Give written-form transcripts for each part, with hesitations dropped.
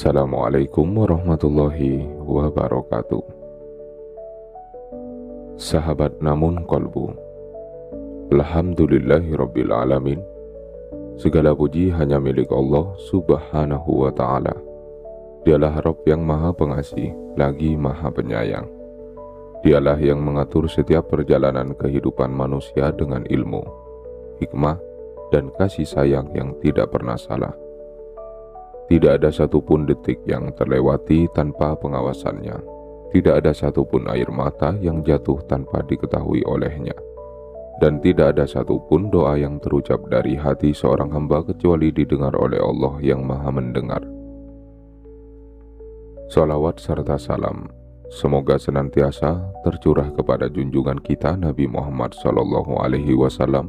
Assalamualaikum warahmatullahi wabarakatuh. Sahabat namun kolbu, alhamdulillahirabbil alamin. Segala puji hanya milik Allah subhanahu wa ta'ala. Dialah Rabb yang maha pengasih lagi maha penyayang. Dialah yang mengatur setiap perjalanan kehidupan manusia dengan ilmu, hikmah, dan kasih sayang yang tidak pernah salah. Tidak ada satupun detik yang terlewati tanpa pengawasannya. Tidak ada satupun air mata yang jatuh tanpa diketahui olehnya. Dan tidak ada satupun doa yang terucap dari hati seorang hamba kecuali didengar oleh Allah yang maha mendengar. Salawat serta salam semoga senantiasa tercurah kepada junjungan kita Nabi Muhammad SAW,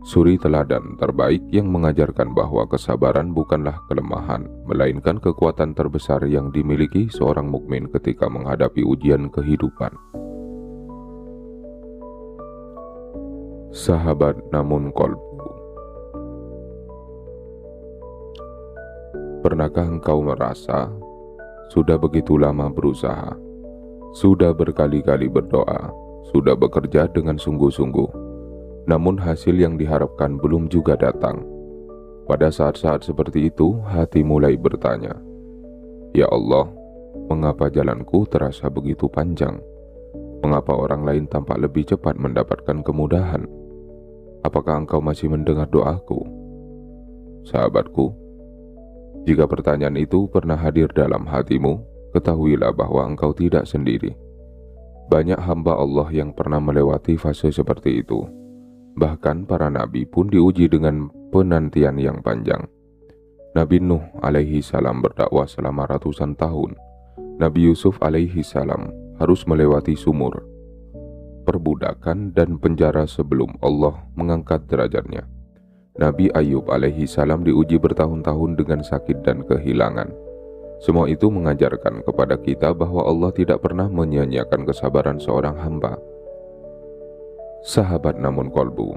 suri teladan terbaik yang mengajarkan bahwa kesabaran bukanlah kelemahan, melainkan kekuatan terbesar yang dimiliki seorang mukmin ketika menghadapi ujian kehidupan. Sahabat namun kolbu, pernahkah engkau merasa sudah begitu lama berusaha, sudah berkali-kali berdoa, sudah bekerja dengan sungguh-sungguh, namun hasil yang diharapkan belum juga datang? Pada saat-saat seperti itu, hati mulai bertanya, "Ya Allah, mengapa jalanku terasa begitu panjang? Mengapa orang lain tampak lebih cepat mendapatkan kemudahan? Apakah engkau masih mendengar doaku?" Sahabatku, jika pertanyaan itu pernah hadir dalam hatimu, ketahuilah bahwa engkau tidak sendiri. Banyak hamba Allah yang pernah melewati fase seperti itu. Bahkan para nabi pun diuji dengan penantian yang panjang. Nabi Nuh alaihi salam berdakwah selama ratusan tahun. Nabi Yusuf alaihi salam harus melewati sumur, perbudakan, dan penjara sebelum Allah mengangkat derajatnya. Nabi Ayub alaihi salam diuji bertahun-tahun dengan sakit dan kehilangan. Semua itu mengajarkan kepada kita bahwa Allah tidak pernah menyia-nyiakan kesabaran seorang hamba. Sahabat namun kolbu,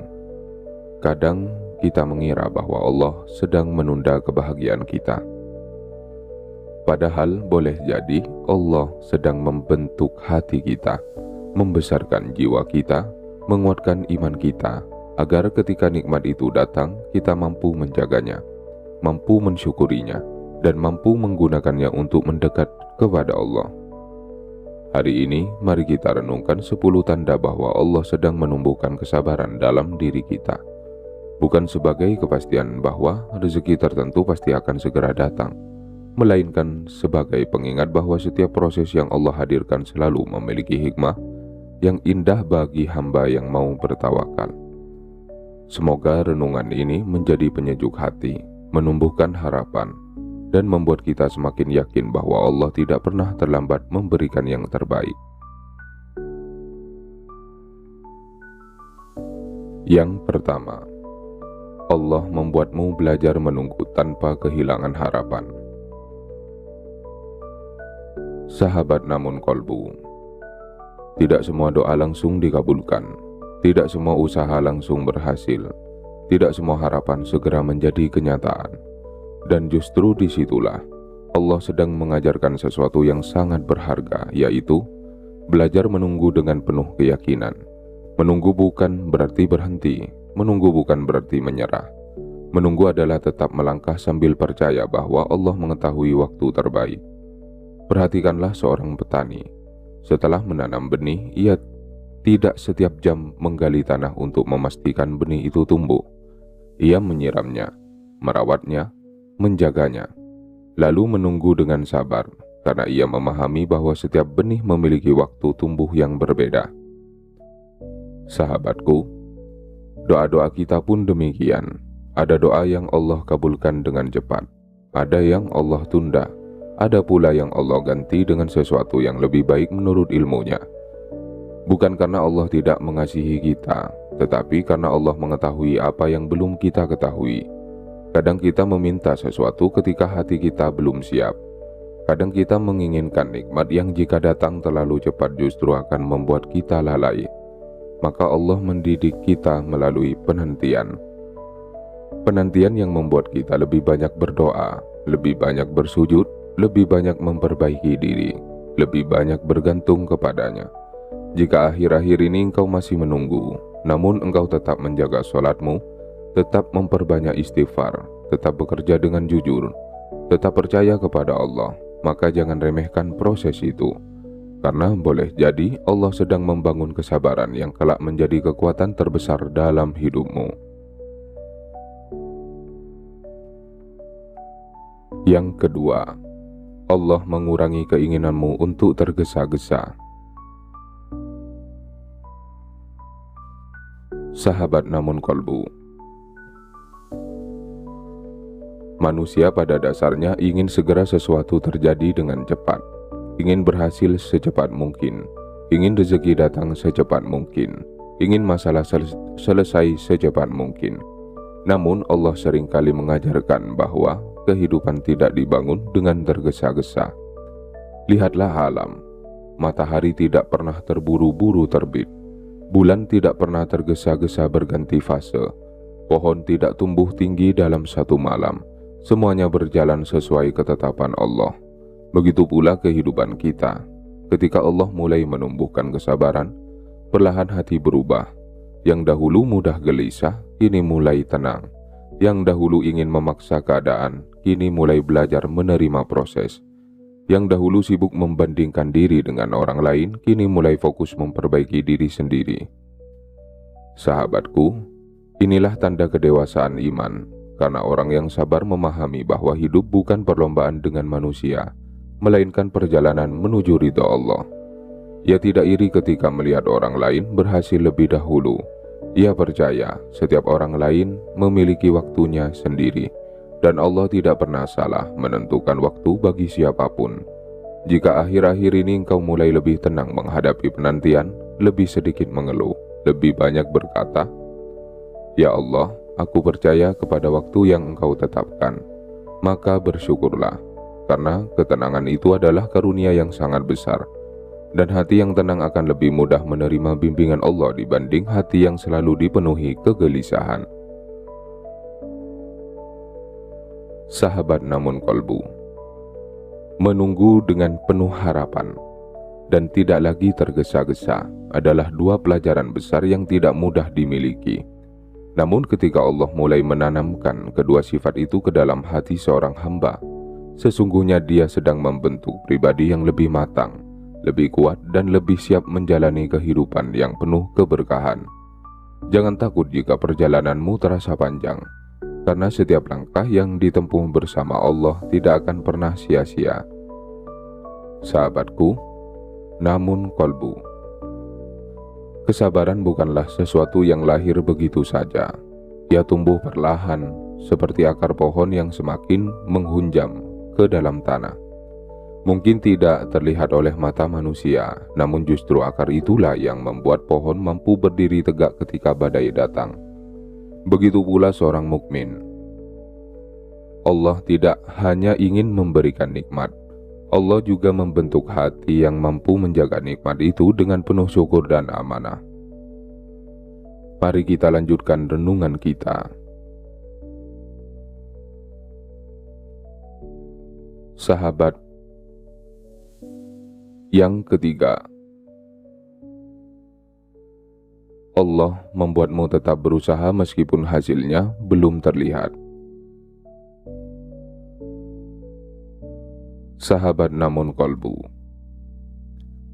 kadang kita mengira bahwa Allah sedang menunda kebahagiaan kita. Padahal boleh jadi Allah sedang membentuk hati kita, membesarkan jiwa kita, menguatkan iman kita, agar ketika nikmat itu datang, kita mampu menjaganya, mampu mensyukurinya, dan mampu menggunakannya untuk mendekat kepada Allah. Hari ini, mari kita renungkan 10 tanda bahwa Allah sedang menumbuhkan kesabaran dalam diri kita. Bukan sebagai kepastian bahwa rezeki tertentu pasti akan segera datang, melainkan sebagai pengingat bahwa setiap proses yang Allah hadirkan selalu memiliki hikmah yang indah bagi hamba yang mau bertawakal. Semoga renungan ini menjadi penyejuk hati, menumbuhkan harapan, dan membuat kita semakin yakin bahwa Allah tidak pernah terlambat memberikan yang terbaik. Yang pertama, Allah membuatmu belajar menunggu tanpa kehilangan harapan. Sahabat namun kolbu, tidak semua doa langsung dikabulkan, tidak semua usaha langsung berhasil, tidak semua harapan segera menjadi kenyataan. Dan justru disitulah Allah sedang mengajarkan sesuatu yang sangat berharga, yaitu belajar menunggu dengan penuh keyakinan. Menunggu bukan berarti berhenti, menunggu bukan berarti menyerah. Menunggu adalah tetap melangkah sambil percaya bahwa Allah mengetahui waktu terbaik. Perhatikanlah seorang petani. Setelah menanam benih, ia tidak setiap jam menggali tanah untuk memastikan benih itu tumbuh. Ia menyiramnya, merawatnya, menjaganya, lalu menunggu dengan sabar, karena ia memahami bahwa setiap benih memiliki waktu tumbuh yang berbeda. Sahabatku, doa-doa kita pun demikian. Ada doa yang Allah kabulkan dengan cepat, ada yang Allah tunda, ada pula yang Allah ganti dengan sesuatu yang lebih baik menurut ilmunya. Bukan karena Allah tidak mengasihi kita, tetapi karena Allah mengetahui apa yang belum kita ketahui. Kadang kita meminta sesuatu ketika hati kita belum siap. Kadang kita menginginkan nikmat yang jika datang terlalu cepat justru akan membuat kita lalai. Maka Allah mendidik kita melalui penantian. Penantian yang membuat kita lebih banyak berdoa, lebih banyak bersujud, lebih banyak memperbaiki diri, lebih banyak bergantung kepadanya. Jika akhir-akhir ini engkau masih menunggu, namun engkau tetap menjaga sholatmu, tetap memperbanyak istighfar, tetap bekerja dengan jujur, tetap percaya kepada Allah, maka jangan remehkan proses itu. Karena boleh jadi Allah sedang membangun kesabaran yang kelak menjadi kekuatan terbesar dalam hidupmu. Yang kedua, Allah mengurangi keinginanmu untuk tergesa-gesa. Sahabat namun kolbu, manusia pada dasarnya ingin segera sesuatu terjadi dengan cepat, ingin berhasil secepat mungkin, ingin rezeki datang secepat mungkin, ingin masalah selesai secepat mungkin. Namun Allah seringkali mengajarkan bahwa kehidupan tidak dibangun dengan tergesa-gesa. Lihatlah alam, matahari tidak pernah terburu-buru terbit, bulan tidak pernah tergesa-gesa berganti fase, pohon tidak tumbuh tinggi dalam satu malam, semuanya berjalan sesuai ketetapan Allah. Begitu pula kehidupan kita. Ketika Allah mulai menumbuhkan kesabaran, perlahan hati berubah. Yang dahulu mudah gelisah, kini mulai tenang. Yang dahulu ingin memaksa keadaan, kini mulai belajar menerima proses. Yang dahulu sibuk membandingkan diri dengan orang lain, kini mulai fokus memperbaiki diri sendiri. Sahabatku, inilah tanda kedewasaan iman, karena orang yang sabar memahami bahwa hidup bukan perlombaan dengan manusia, melainkan perjalanan menuju ridha Allah. Ia tidak iri ketika melihat orang lain berhasil lebih dahulu. Ia percaya setiap orang lain memiliki waktunya sendiri, dan Allah tidak pernah salah menentukan waktu bagi siapapun. Jika akhir-akhir ini engkau mulai lebih tenang menghadapi penantian, lebih sedikit mengeluh, lebih banyak berkata, "Ya Allah, aku percaya kepada waktu yang engkau tetapkan," maka bersyukurlah. Karena ketenangan itu adalah karunia yang sangat besar, dan hati yang tenang akan lebih mudah menerima bimbingan Allah dibanding hati yang selalu dipenuhi kegelisahan. Sahabat namun kolbu, menunggu dengan penuh harapan dan tidak lagi tergesa-gesa adalah dua pelajaran besar yang tidak mudah dimiliki. Namun ketika Allah mulai menanamkan kedua sifat itu ke dalam hati seorang hamba, sesungguhnya dia sedang membentuk pribadi yang lebih matang, lebih kuat, dan lebih siap menjalani kehidupan yang penuh keberkahan. Jangan takut jika perjalananmu terasa panjang, karena setiap langkah yang ditempuh bersama Allah tidak akan pernah sia-sia. Sahabatku, namun kolbu, kesabaran bukanlah sesuatu yang lahir begitu saja. Ia tumbuh perlahan, seperti akar pohon yang semakin menghunjam ke dalam tanah. Mungkin tidak terlihat oleh mata manusia, namun justru akar itulah yang membuat pohon mampu berdiri tegak ketika badai datang. Begitu pula seorang mukmin. Allah tidak hanya ingin memberikan nikmat, Allah juga membentuk hati yang mampu menjaga nikmat itu dengan penuh syukur dan amanah. Mari kita lanjutkan renungan kita. Sahabat yang ketiga, Allah membuatmu tetap berusaha meskipun hasilnya belum terlihat. Sahabat namun kolbu,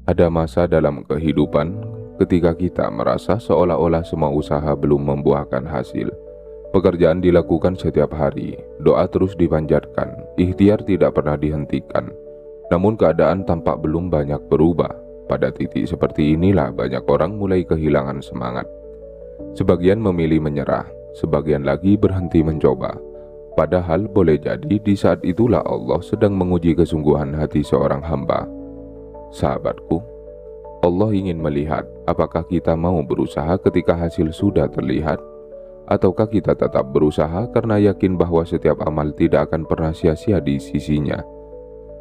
ada masa dalam kehidupan ketika kita merasa seolah-olah semua usaha belum membuahkan hasil. Pekerjaan dilakukan setiap hari, doa terus dipanjatkan, ikhtiar tidak pernah dihentikan. Namun keadaan tampak belum banyak berubah. Pada titik seperti inilah banyak orang mulai kehilangan semangat. Sebagian memilih menyerah, sebagian lagi berhenti mencoba. Padahal boleh jadi di saat itulah Allah sedang menguji kesungguhan hati seorang hamba. Sahabatku, Allah ingin melihat apakah kita mau berusaha ketika hasil sudah terlihat, ataukah kita tetap berusaha karena yakin bahwa setiap amal tidak akan pernah sia-sia di sisinya.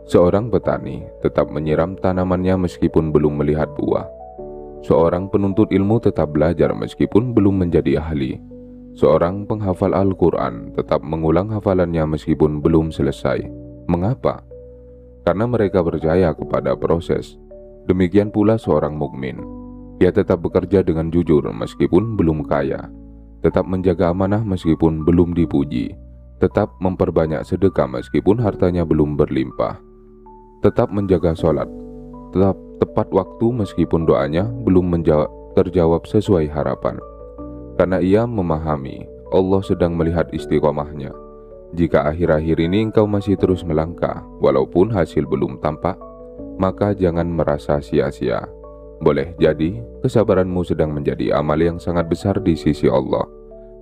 Seorang petani tetap menyiram tanamannya meskipun belum melihat buah. Seorang penuntut ilmu tetap belajar meskipun belum menjadi ahli. Seorang penghafal Al-Quran tetap mengulang hafalannya meskipun belum selesai. Mengapa? Karena mereka percaya kepada proses. Demikian pula seorang mukmin. Dia tetap bekerja dengan jujur meskipun belum kaya, tetap menjaga amanah meskipun belum dipuji, tetap memperbanyak sedekah meskipun hartanya belum berlimpah, tetap menjaga sholat, tetap tepat waktu meskipun doanya belum terjawab sesuai harapan. Karena ia memahami Allah sedang melihat istiqomahnya. Jika akhir-akhir ini engkau masih terus melangkah walaupun hasil belum tampak, maka jangan merasa sia-sia. Boleh jadi kesabaranmu sedang menjadi amal yang sangat besar di sisi Allah,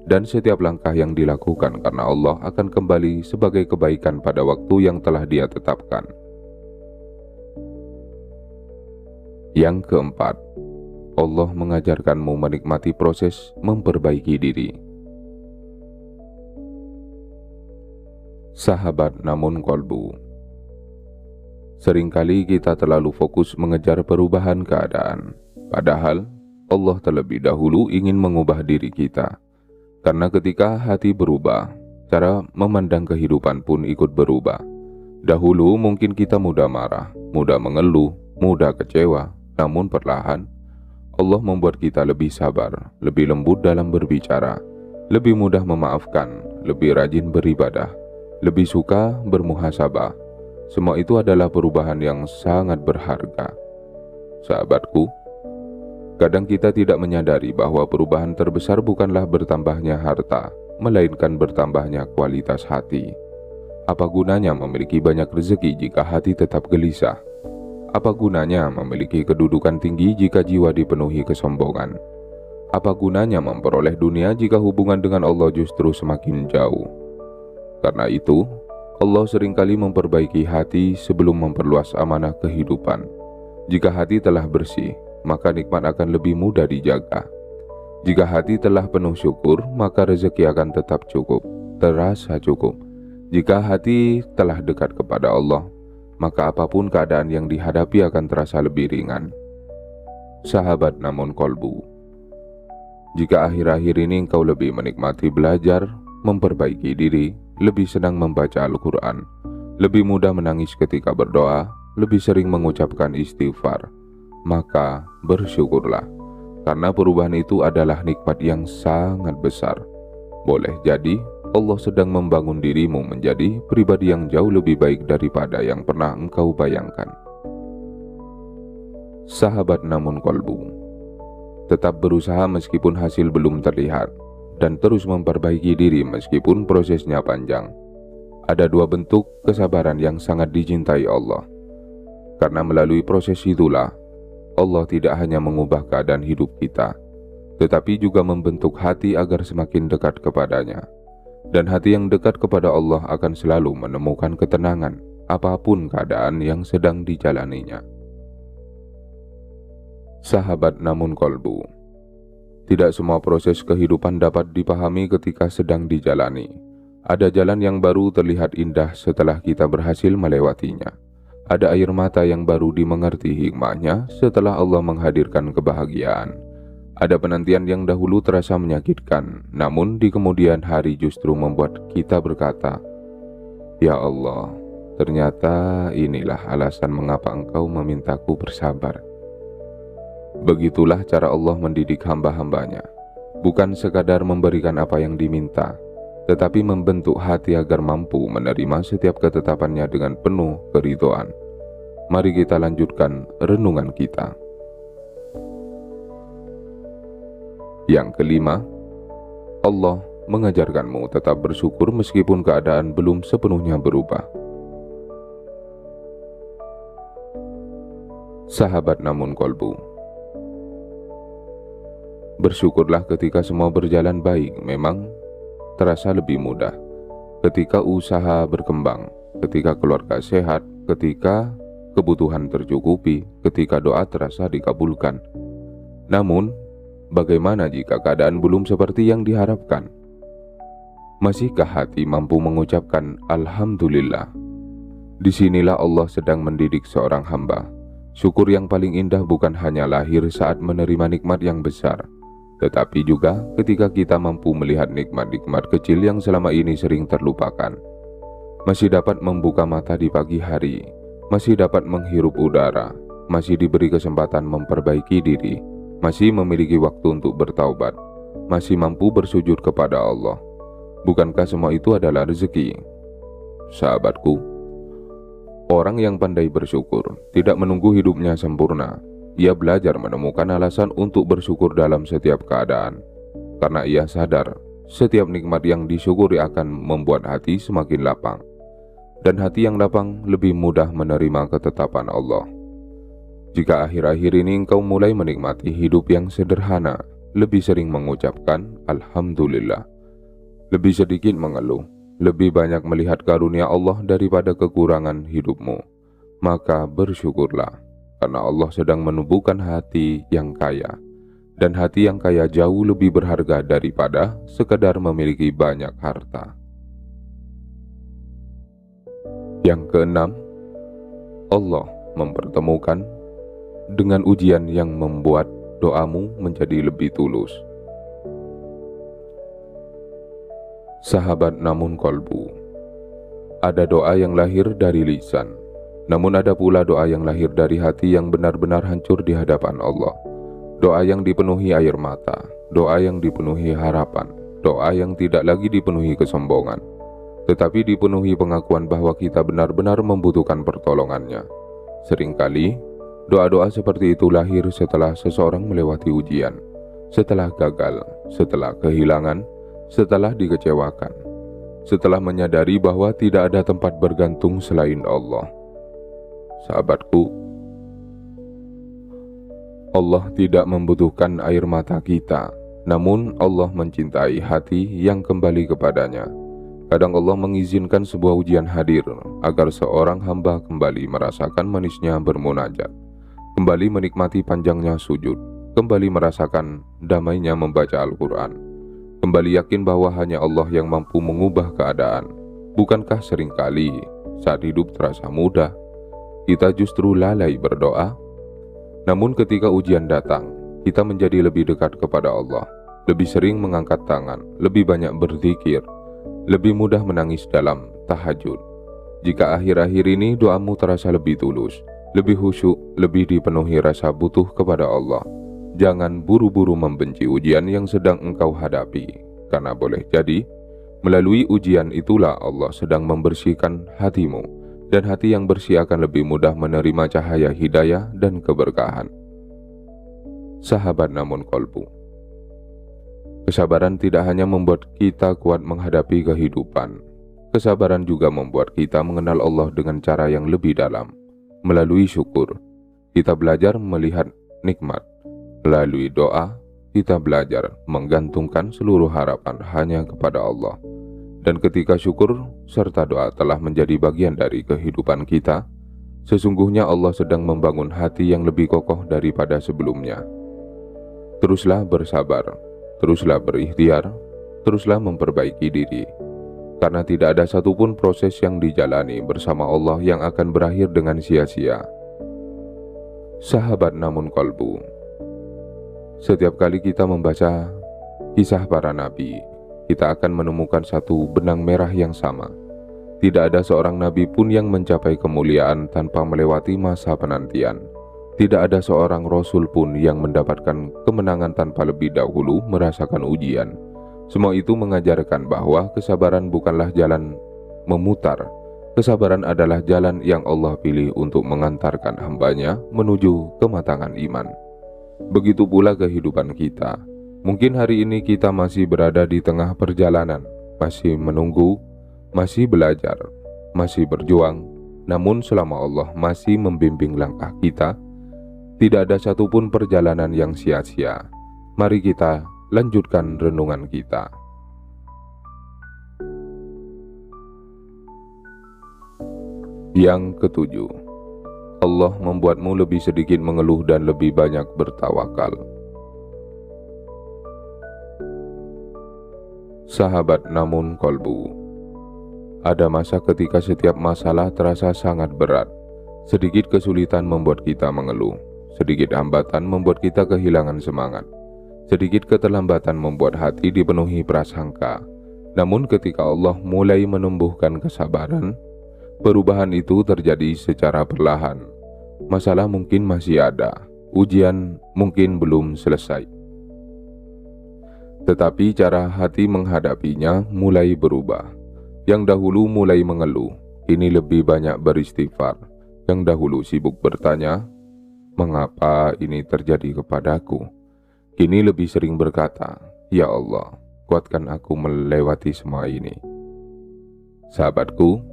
dan setiap langkah yang dilakukan karena Allah akan kembali sebagai kebaikan pada waktu yang telah Dia tetapkan. Yang keempat, Allah mengajarkanmu menikmati proses memperbaiki diri. Sahabat namun kolbu. Seringkali kita terlalu fokus mengejar perubahan keadaan, padahal Allah terlebih dahulu ingin mengubah diri kita. Karena ketika hati berubah, cara memandang kehidupan pun ikut berubah. Dahulu mungkin kita mudah marah, mudah mengeluh, mudah kecewa, namun perlahan Allah membuat kita lebih sabar, lebih lembut dalam berbicara, lebih mudah memaafkan, lebih rajin beribadah, lebih suka bermuhasabah. Semua itu adalah perubahan yang sangat berharga. Sahabatku, kadang kita tidak menyadari bahwa perubahan terbesar bukanlah bertambahnya harta, melainkan bertambahnya kualitas hati. Apa gunanya memiliki banyak rezeki jika hati tetap gelisah? Apa gunanya memiliki kedudukan tinggi jika jiwa dipenuhi kesombongan? Apa gunanya memperoleh dunia jika hubungan dengan Allah justru semakin jauh? Karena itu, Allah seringkali memperbaiki hati sebelum memperluas amanah kehidupan. Jika hati telah bersih, maka nikmat akan lebih mudah dijaga. Jika hati telah penuh syukur, maka rezeki akan tetap cukup, terasa cukup. Jika hati telah dekat kepada Allah, maka apapun keadaan yang dihadapi akan terasa lebih ringan. Sahabat namun kolbu, jika akhir-akhir ini engkau lebih menikmati belajar, memperbaiki diri, lebih senang membaca Al-Quran, lebih mudah menangis ketika berdoa, lebih sering mengucapkan istighfar, maka bersyukurlah, karena perubahan itu adalah nikmat yang sangat besar. Boleh jadi Allah sedang membangun dirimu menjadi pribadi yang jauh lebih baik daripada yang pernah engkau bayangkan. Sahabat namun kolbu, tetap berusaha meskipun hasil belum terlihat, dan terus memperbaiki diri meskipun prosesnya panjang. Ada dua bentuk kesabaran yang sangat dicintai Allah. Karena melalui proses itulah Allah tidak hanya mengubah keadaan hidup kita, tetapi juga membentuk hati agar semakin dekat kepadanya. Dan hati yang dekat kepada Allah akan selalu menemukan ketenangan apapun keadaan yang sedang dijalaninya. Sahabat namun kolbu, tidak semua proses kehidupan dapat dipahami ketika sedang dijalani. Ada jalan yang baru terlihat indah setelah kita berhasil melewatinya. Ada air mata yang baru dimengerti hikmahnya setelah Allah menghadirkan kebahagiaan. Ada penantian yang dahulu terasa menyakitkan, namun di kemudian hari justru membuat kita berkata, "Ya Allah, ternyata inilah alasan mengapa Engkau memintaku bersabar." Begitulah cara Allah mendidik hamba-hambanya, bukan sekadar memberikan apa yang diminta, tetapi membentuk hati agar mampu menerima setiap ketetapannya dengan penuh keridhaan. Mari kita lanjutkan renungan kita. Yang kelima, Allah mengajarkanmu tetap bersyukur meskipun keadaan belum sepenuhnya berubah. Sahabat namun kolbu, bersyukurlah ketika semua berjalan baik. Memang terasa lebih mudah ketika usaha berkembang, ketika keluarga sehat, ketika kebutuhan tercukupi, ketika doa terasa dikabulkan. Namun, bagaimana jika keadaan belum seperti yang diharapkan? Masihkah hati mampu mengucapkan Alhamdulillah? Disinilah Allah sedang mendidik seorang hamba. Syukur yang paling indah bukan hanya lahir saat menerima nikmat yang besar, tetapi juga ketika kita mampu melihat nikmat-nikmat kecil yang selama ini sering terlupakan. Masih dapat membuka mata di pagi hari, masih dapat menghirup udara, masih diberi kesempatan memperbaiki diri, masih memiliki waktu untuk bertaubat, masih mampu bersujud kepada Allah. Bukankah semua itu adalah rezeki? Sahabatku, orang yang pandai bersyukur tidak menunggu hidupnya sempurna. Ia belajar menemukan alasan untuk bersyukur dalam setiap keadaan, karena ia sadar setiap nikmat yang disyukuri akan membuat hati semakin lapang, dan hati yang lapang lebih mudah menerima ketetapan Allah. Jika akhir-akhir ini engkau mulai menikmati hidup yang sederhana, lebih sering mengucapkan Alhamdulillah, lebih sedikit mengeluh, lebih banyak melihat karunia Allah daripada kekurangan hidupmu, maka bersyukurlah, karena Allah sedang menumbuhkan hati yang kaya, dan hati yang kaya jauh lebih berharga daripada sekadar memiliki banyak harta. Yang keenam, Allah mempertemukan dengan ujian yang membuat doamu menjadi lebih tulus. Sahabat namun kolbu, ada doa yang lahir dari lisan, namun ada pula doa yang lahir dari hati yang benar-benar hancur di hadapan Allah. Doa yang dipenuhi air mata, doa yang dipenuhi harapan, doa yang tidak lagi dipenuhi kesombongan, tetapi dipenuhi pengakuan bahwa kita benar-benar membutuhkan pertolongannya. Seringkali, doa-doa seperti itu lahir setelah seseorang melewati ujian, setelah gagal, setelah kehilangan, setelah dikecewakan, setelah menyadari bahwa tidak ada tempat bergantung selain Allah. Sahabatku, Allah tidak membutuhkan air mata kita, namun Allah mencintai hati yang kembali kepadanya. Kadang Allah mengizinkan sebuah ujian hadir agar seorang hamba kembali merasakan manisnya bermunajat, kembali menikmati panjangnya sujud, kembali merasakan damainya membaca Al-Quran, kembali yakin bahwa hanya Allah yang mampu mengubah keadaan. Bukankah seringkali saat hidup terasa mudah, kita justru lalai berdoa? Namun ketika ujian datang, kita menjadi lebih dekat kepada Allah, lebih sering mengangkat tangan, lebih banyak berzikir, lebih mudah menangis dalam tahajud. Jika akhir-akhir ini doamu terasa lebih tulus, lebih khusyuk, lebih dipenuhi rasa butuh kepada Allah, jangan buru-buru membenci ujian yang sedang engkau hadapi, karena boleh jadi melalui ujian itulah Allah sedang membersihkan hatimu, dan hati yang bersih akan lebih mudah menerima cahaya hidayah dan keberkahan. Sahabat namun kolbu, kesabaran tidak hanya membuat kita kuat menghadapi kehidupan, kesabaran juga membuat kita mengenal Allah dengan cara yang lebih dalam. Melalui syukur, kita belajar melihat nikmat. Melalui doa, kita belajar menggantungkan seluruh harapan hanya kepada Allah. Dan ketika syukur serta doa telah menjadi bagian dari kehidupan kita, sesungguhnya Allah sedang membangun hati yang lebih kokoh daripada sebelumnya. Teruslah bersabar, teruslah berikhtiar, teruslah memperbaiki diri, karena tidak ada satupun proses yang dijalani bersama Allah yang akan berakhir dengan sia-sia. Sahabat namun kolbu, setiap kali kita membaca kisah para nabi, kita akan menemukan satu benang merah yang sama. Tidak ada seorang nabi pun yang mencapai kemuliaan tanpa melewati masa penantian. Tidak ada seorang rasul pun yang mendapatkan kemenangan tanpa lebih dahulu merasakan ujian. Semua itu mengajarkan bahwa kesabaran bukanlah jalan memutar. Kesabaran adalah jalan yang Allah pilih untuk mengantarkan hambanya menuju kematangan iman. Begitu pula kehidupan kita. Mungkin hari ini kita masih berada di tengah perjalanan, masih menunggu, masih belajar, masih berjuang. Namun selama Allah masih membimbing langkah kita, tidak ada satupun perjalanan yang sia-sia. Mari kita lanjutkan renungan kita. Yang ketujuh, Allah membuatmu lebih sedikit mengeluh dan lebih banyak bertawakal. Sahabat namun kolbu, ada masa ketika setiap masalah terasa sangat berat. Sedikit kesulitan membuat kita mengeluh, sedikit hambatan membuat kita kehilangan semangat, Sedikit keterlambatan membuat hati dipenuhi prasangka. Namun ketika Allah mulai menumbuhkan kesabaran, perubahan itu terjadi secara perlahan. Masalah mungkin masih ada, ujian mungkin belum selesai, tetapi cara hati menghadapinya mulai berubah. Yang dahulu mulai mengeluh, kini lebih banyak beristighfar. Yang dahulu sibuk bertanya, mengapa ini terjadi kepadaku? Kini lebih sering berkata, ya Allah, kuatkan aku melewati semua ini. Sahabatku,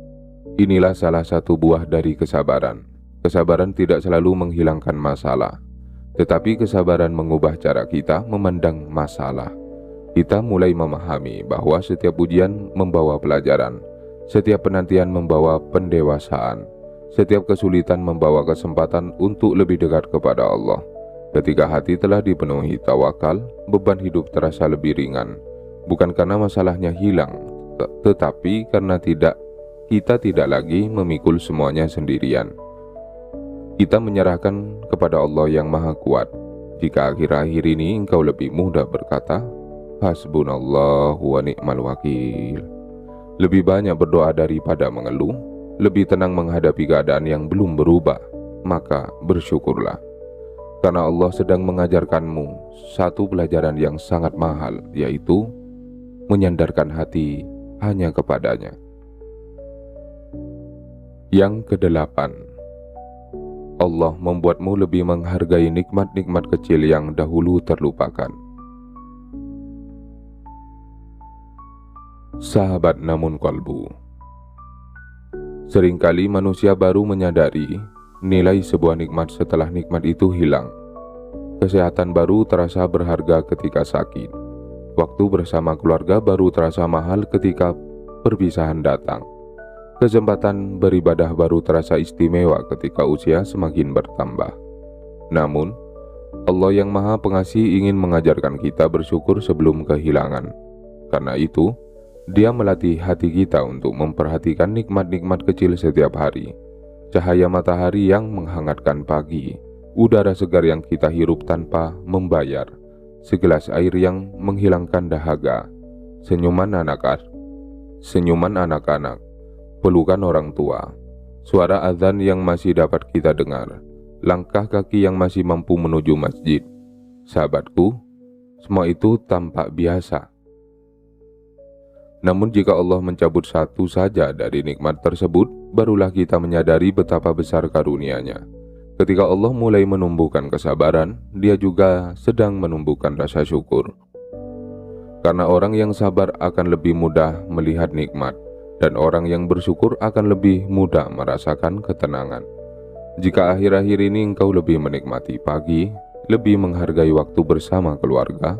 inilah salah satu buah dari kesabaran. Kesabaran tidak selalu menghilangkan masalah, tetapi kesabaran mengubah cara kita memandang masalah. Kita mulai memahami bahwa setiap ujian membawa pelajaran, setiap penantian membawa pendewasaan, setiap kesulitan membawa kesempatan untuk lebih dekat kepada Allah. Ketika hati telah dipenuhi tawakal, beban hidup terasa lebih ringan. Bukan karena masalahnya hilang, tetapi karena kita tidak lagi memikul semuanya sendirian. Kita menyerahkan kepada Allah yang Maha Kuat. Jika akhir-akhir ini engkau lebih mudah berkata, hasbunallahu wa ni'mal wakil, lebih banyak berdoa daripada mengeluh, lebih tenang menghadapi keadaan yang belum berubah, maka bersyukurlah. Karena Allah sedang mengajarkanmu satu pelajaran yang sangat mahal, yaitu menyandarkan hati hanya kepadanya. Yang kedelapan, Allah membuatmu lebih menghargai nikmat-nikmat kecil yang dahulu terlupakan. Sahabat namun kolbu, seringkali manusia baru menyadari nilai sebuah nikmat setelah nikmat itu hilang. Kesehatan baru terasa berharga ketika sakit. Waktu bersama keluarga baru terasa mahal ketika perpisahan datang. Kesempatan beribadah baru terasa istimewa ketika usia semakin bertambah. Namun, Allah yang Maha Pengasih ingin mengajarkan kita bersyukur sebelum kehilangan. Karena itu, Dia melatih hati kita untuk memperhatikan nikmat-nikmat kecil setiap hari. Cahaya matahari yang menghangatkan pagi, udara segar yang kita hirup tanpa membayar, segelas air yang menghilangkan dahaga, senyuman anak-anak, pelukan orang tua, suara azan yang masih dapat kita dengar, langkah kaki yang masih mampu menuju masjid. Sahabatku, semua itu tampak biasa. Namun jika Allah mencabut satu saja dari nikmat tersebut, barulah kita menyadari betapa besar karunia-Nya. Ketika Allah mulai menumbuhkan kesabaran, Dia juga sedang menumbuhkan rasa syukur. Karena orang yang sabar akan lebih mudah melihat nikmat, dan orang yang bersyukur akan lebih mudah merasakan ketenangan. Jika akhir-akhir ini engkau lebih menikmati pagi, lebih menghargai waktu bersama keluarga,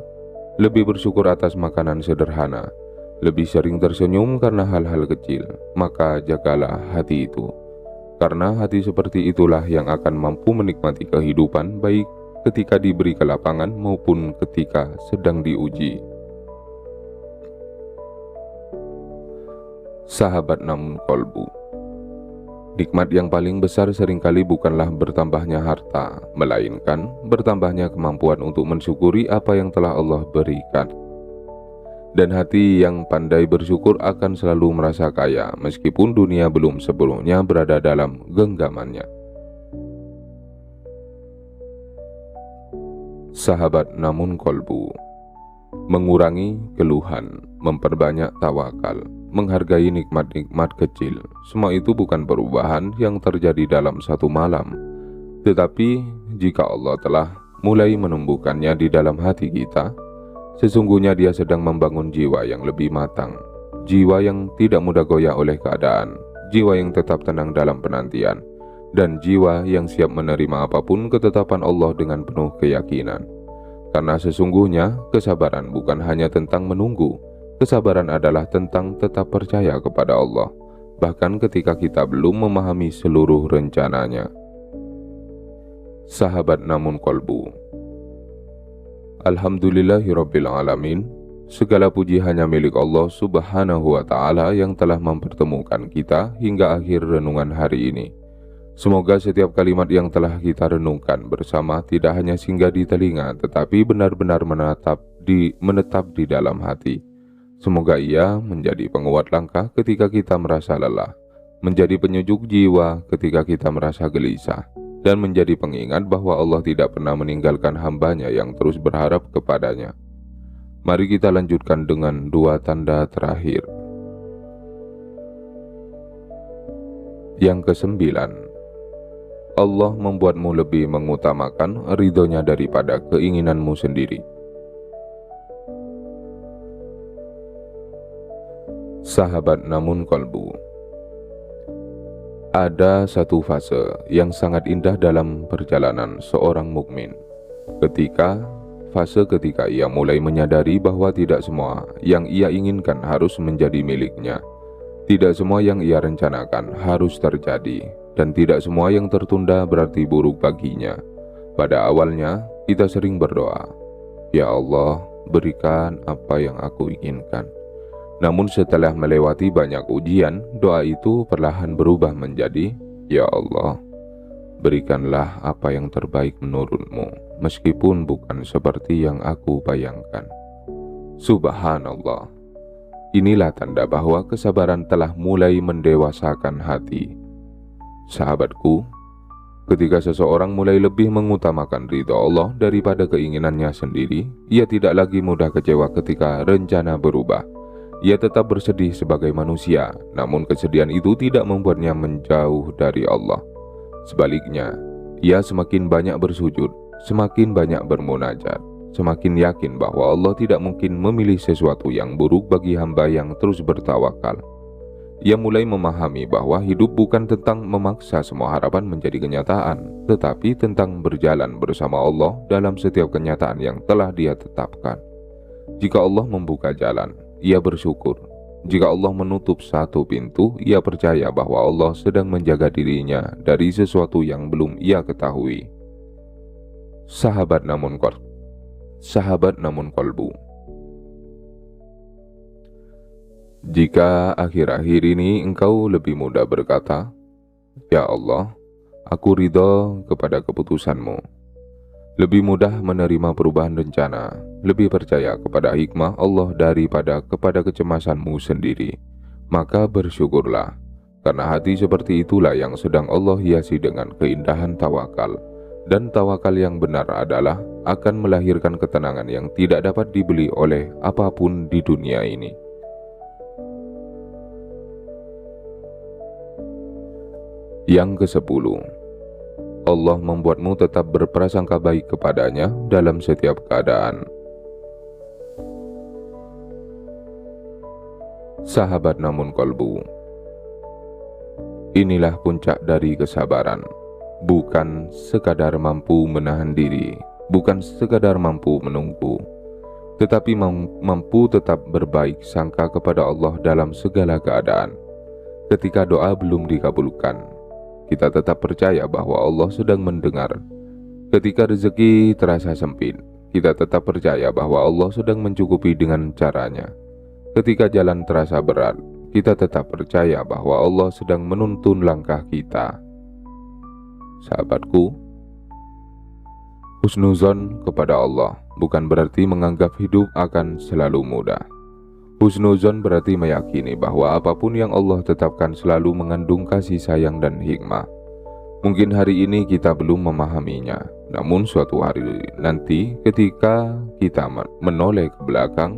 lebih bersyukur atas makanan sederhana, lebih sering tersenyum karena hal-hal kecil, maka jagalah hati itu. Karena hati seperti itulah yang akan mampu menikmati kehidupan, baik ketika diberi kelapangan maupun ketika sedang diuji. Sahabat namun kolbu, nikmat yang paling besar seringkali bukanlah bertambahnya harta, melainkan bertambahnya kemampuan untuk mensyukuri apa yang telah Allah berikan. Dan hati yang pandai bersyukur akan selalu merasa kaya, meskipun dunia belum sepenuhnya berada dalam genggamannya. Sahabat namun kolbu, mengurangi keluhan, memperbanyak tawakal, menghargai nikmat-nikmat kecil, semua itu bukan perubahan yang terjadi dalam satu malam. Tetapi jika Allah telah mulai menumbuhkannya di dalam hati kita, sesungguhnya Dia sedang membangun jiwa yang lebih matang, jiwa yang tidak mudah goyah oleh keadaan, jiwa yang tetap tenang dalam penantian, dan jiwa yang siap menerima apapun ketetapan Allah dengan penuh keyakinan. Karena sesungguhnya kesabaran bukan hanya tentang menunggu, kesabaran adalah tentang tetap percaya kepada Allah, bahkan ketika kita belum memahami seluruh rencananya. Sahabat namun kolbu, Alhamdulillahirabbil alamin, segala puji hanya milik Allah Subhanahu wa Ta'ala yang telah mempertemukan kita hingga akhir renungan hari ini. Semoga setiap kalimat yang telah kita renungkan bersama tidak hanya singgah di telinga, tetapi benar-benar menetap di dalam hati. Semoga ia menjadi penguat langkah ketika kita merasa lelah, menjadi penyejuk jiwa ketika kita merasa gelisah, dan menjadi pengingat bahwa Allah tidak pernah meninggalkan hambanya yang terus berharap kepadanya. Mari kita lanjutkan dengan dua tanda terakhir. Yang kesembilan, Allah membuatmu lebih mengutamakan ridhonya daripada keinginanmu sendiri. Sahabat namun kolbu. Ada satu fase yang sangat indah dalam perjalanan seorang mukmin. Ketika ia mulai menyadari bahwa tidak semua yang ia inginkan harus menjadi miliknya. Tidak semua yang ia rencanakan harus terjadi, dan tidak semua yang tertunda berarti buruk baginya. Pada awalnya, kita sering berdoa, "Ya Allah, berikan apa yang aku inginkan." Namun setelah melewati banyak ujian, doa itu perlahan berubah menjadi, "Ya Allah, berikanlah apa yang terbaik menurutmu, meskipun bukan seperti yang aku bayangkan." Subhanallah. Inilah tanda bahwa kesabaran telah mulai mendewasakan hati. Sahabatku, ketika seseorang mulai lebih mengutamakan ridho Allah daripada keinginannya sendiri, ia tidak lagi mudah kecewa ketika rencana berubah. Ia tetap bersedih sebagai manusia, namun kesedihan itu tidak membuatnya menjauh dari Allah. Sebaliknya, ia semakin banyak bersujud, semakin banyak bermunajat, semakin yakin bahwa Allah tidak mungkin memilih sesuatu yang buruk bagi hamba yang terus bertawakal. Ia mulai memahami bahwa hidup bukan tentang memaksa semua harapan menjadi kenyataan, tetapi tentang berjalan bersama Allah dalam setiap kenyataan yang telah Dia tetapkan. Jika Allah membuka jalan, ia bersyukur. Jika Allah menutup satu pintu, ia percaya bahwa Allah sedang menjaga dirinya dari sesuatu yang belum ia ketahui. Sahabat namun kolbu. Jika akhir-akhir ini engkau lebih mudah berkata, "Ya Allah, aku ridho kepada keputusan-Mu," lebih mudah menerima perubahan rencana, lebih percaya kepada hikmah Allah daripada kepada kecemasanmu sendiri, maka bersyukurlah, karena hati seperti itulah yang sedang Allah hiasi dengan keindahan tawakal. Dan tawakal yang benar adalah akan melahirkan ketenangan yang tidak dapat dibeli oleh apapun di dunia ini. Yang ke-10, Allah membuatmu tetap berprasangka baik kepadanya dalam setiap keadaan. Sahabat namun kolbu, inilah puncak dari kesabaran. Bukan sekadar mampu menahan diri, bukan sekadar mampu menunggu, tetapi mampu tetap berbaik sangka kepada Allah dalam segala keadaan. Ketika doa belum dikabulkan, kita tetap percaya bahwa Allah sedang mendengar. Ketika rezeki terasa sempit, kita tetap percaya bahwa Allah sedang mencukupi dengan caranya. Ketika jalan terasa berat, kita tetap percaya bahwa Allah sedang menuntun langkah kita. Sahabatku, husnuzon kepada Allah bukan berarti menganggap hidup akan selalu mudah. Husnuzon berarti meyakini bahwa apapun yang Allah tetapkan selalu mengandung kasih sayang dan hikmah. Mungkin hari ini kita belum memahaminya, namun suatu hari nanti ketika kita menoleh ke belakang,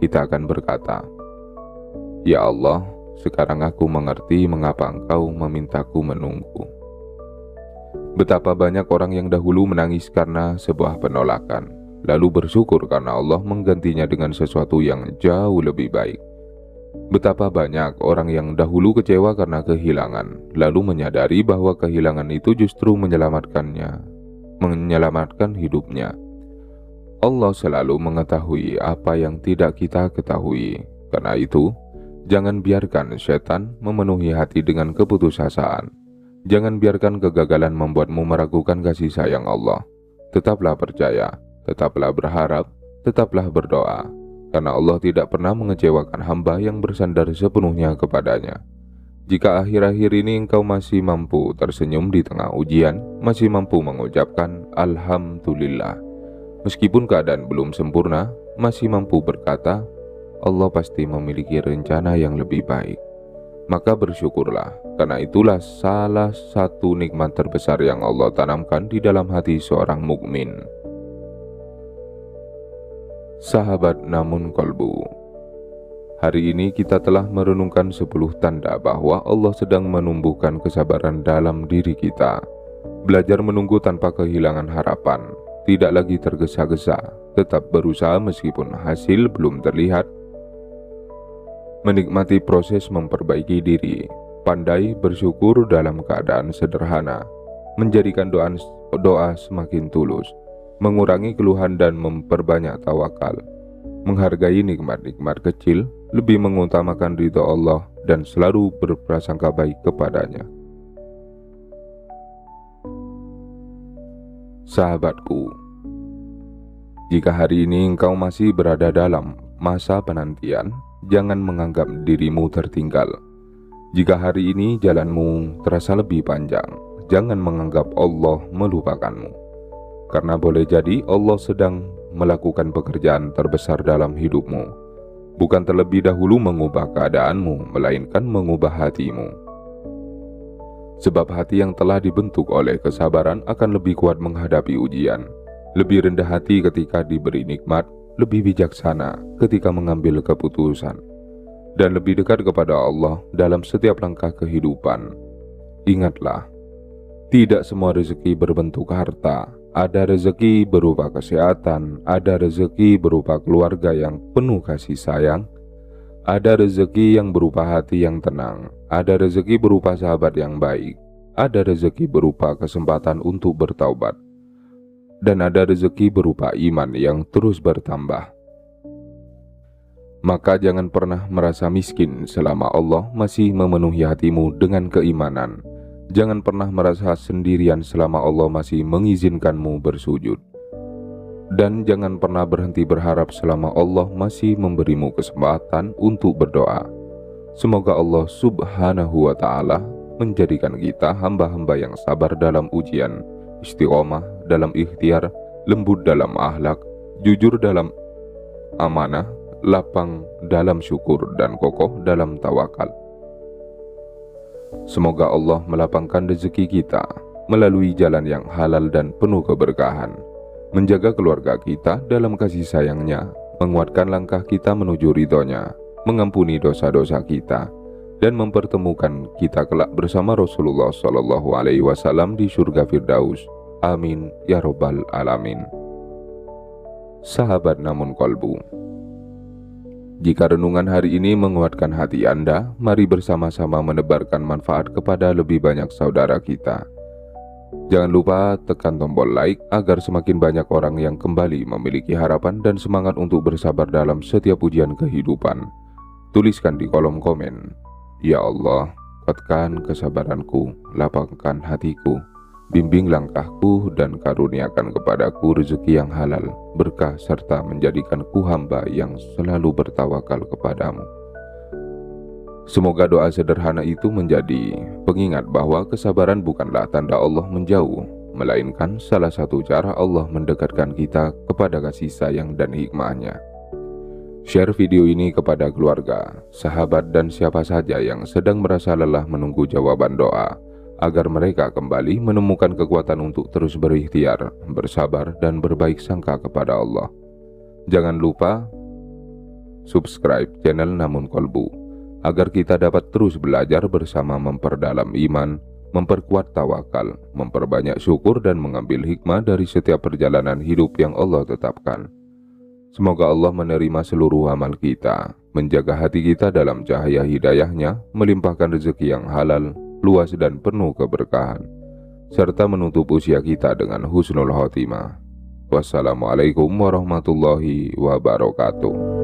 kita akan berkata, "Ya Allah, sekarang aku mengerti mengapa Engkau memintaku menunggu." Betapa banyak orang yang dahulu menangis karena sebuah penolakan, lalu bersyukur karena Allah menggantinya dengan sesuatu yang jauh lebih baik. Betapa banyak orang yang dahulu kecewa karena kehilangan, lalu menyadari bahwa kehilangan itu justru menyelamatkan hidupnya. Allah selalu mengetahui apa yang tidak kita ketahui. Karena itu, jangan biarkan setan memenuhi hati dengan keputusasaan. Jangan biarkan kegagalan membuatmu meragukan kasih sayang Allah. Tetaplah percaya, tetaplah berharap, tetaplah berdoa, karena Allah tidak pernah mengecewakan hamba yang bersandar sepenuhnya kepadanya. Jika akhir-akhir ini engkau masih mampu tersenyum di tengah ujian, masih mampu mengucapkan Alhamdulillah, meskipun keadaan belum sempurna, masih mampu berkata, Allah pasti memiliki rencana yang lebih baik, maka bersyukurlah, karena itulah salah satu nikmat terbesar yang Allah tanamkan di dalam hati seorang mukmin. Sahabat namun kolbu, hari ini kita telah merenungkan 10 tanda bahwa Allah sedang menumbuhkan kesabaran dalam diri kita. Belajar menunggu tanpa kehilangan harapan, tidak lagi tergesa-gesa, tetap berusaha meskipun hasil belum terlihat. Menikmati proses memperbaiki diri, pandai bersyukur dalam keadaan sederhana, menjadikan doa semakin tulus, mengurangi keluhan dan memperbanyak tawakal, menghargai nikmat-nikmat kecil, lebih mengutamakan ridha Allah dan selalu berprasangka baik kepadanya. Sahabatku, jika hari ini engkau masih berada dalam masa penantian, jangan menganggap dirimu tertinggal. Jika hari ini jalanmu terasa lebih panjang, jangan menganggap Allah melupakanmu. Karena boleh jadi Allah sedang melakukan pekerjaan terbesar dalam hidupmu. Bukan terlebih dahulu mengubah keadaanmu, melainkan mengubah hatimu. Sebab hati yang telah dibentuk oleh kesabaran akan lebih kuat menghadapi ujian, lebih rendah hati ketika diberi nikmat, lebih bijaksana ketika mengambil keputusan, dan lebih dekat kepada Allah dalam setiap langkah kehidupan. Ingatlah, tidak semua rezeki berbentuk harta. Ada rezeki berupa kesehatan, ada rezeki berupa keluarga yang penuh kasih sayang, ada rezeki yang berupa hati yang tenang, ada rezeki berupa sahabat yang baik, ada rezeki berupa kesempatan untuk bertaubat, dan ada rezeki berupa iman yang terus bertambah. Maka jangan pernah merasa miskin selama Allah masih memenuhi hatimu dengan keimanan. Jangan pernah merasa sendirian selama Allah masih mengizinkanmu bersujud. Dan jangan pernah berhenti berharap selama Allah masih memberimu kesempatan untuk berdoa. Semoga Allah Subhanahu wa Ta'ala menjadikan kita hamba-hamba yang sabar dalam ujian, istiqomah dalam ikhtiar, lembut dalam akhlak, jujur dalam amanah, lapang dalam syukur, dan kokoh dalam tawakal. Semoga Allah melapangkan rezeki kita melalui jalan yang halal dan penuh keberkahan, menjaga keluarga kita dalam kasih sayangnya, menguatkan langkah kita menuju ridhonya, mengampuni dosa-dosa kita, dan mempertemukan kita kelak bersama Rasulullah SAW di surga Firdaus. Amin ya Rabbal Alamin. Sahabat namun kolbu, jika renungan hari ini menguatkan hati Anda, mari bersama-sama menebarkan manfaat kepada lebih banyak saudara kita. Jangan lupa tekan tombol like agar semakin banyak orang yang kembali memiliki harapan dan semangat untuk bersabar dalam setiap ujian kehidupan. Tuliskan di kolom komen, Ya Allah, kuatkan kesabaranku, lapangkan hatiku, bimbing langkahku, dan karuniakan kepadaku rezeki yang halal, berkah, serta menjadikanku hamba yang selalu bertawakal kepadamu. Semoga doa sederhana itu menjadi pengingat bahwa kesabaran bukanlah tanda Allah menjauh, melainkan salah satu cara Allah mendekatkan kita kepada kasih sayang dan hikmahnya. Share video ini kepada keluarga, sahabat, dan siapa saja yang sedang merasa lelah menunggu jawaban doa, agar mereka kembali menemukan kekuatan untuk terus berikhtiar, bersabar, dan berbaik sangka kepada Allah. Jangan lupa subscribe channel Namun Kolbu, agar kita dapat terus belajar bersama memperdalam iman, memperkuat tawakal, memperbanyak syukur, dan mengambil hikmah dari setiap perjalanan hidup yang Allah tetapkan. Semoga Allah menerima seluruh amal kita, menjaga hati kita dalam cahaya hidayahnya, melimpahkan rezeki yang halal, luas dan penuh keberkahan, serta menutup usia kita dengan husnul khotimah. Wassalamualaikum warahmatullahi wabarakatuh.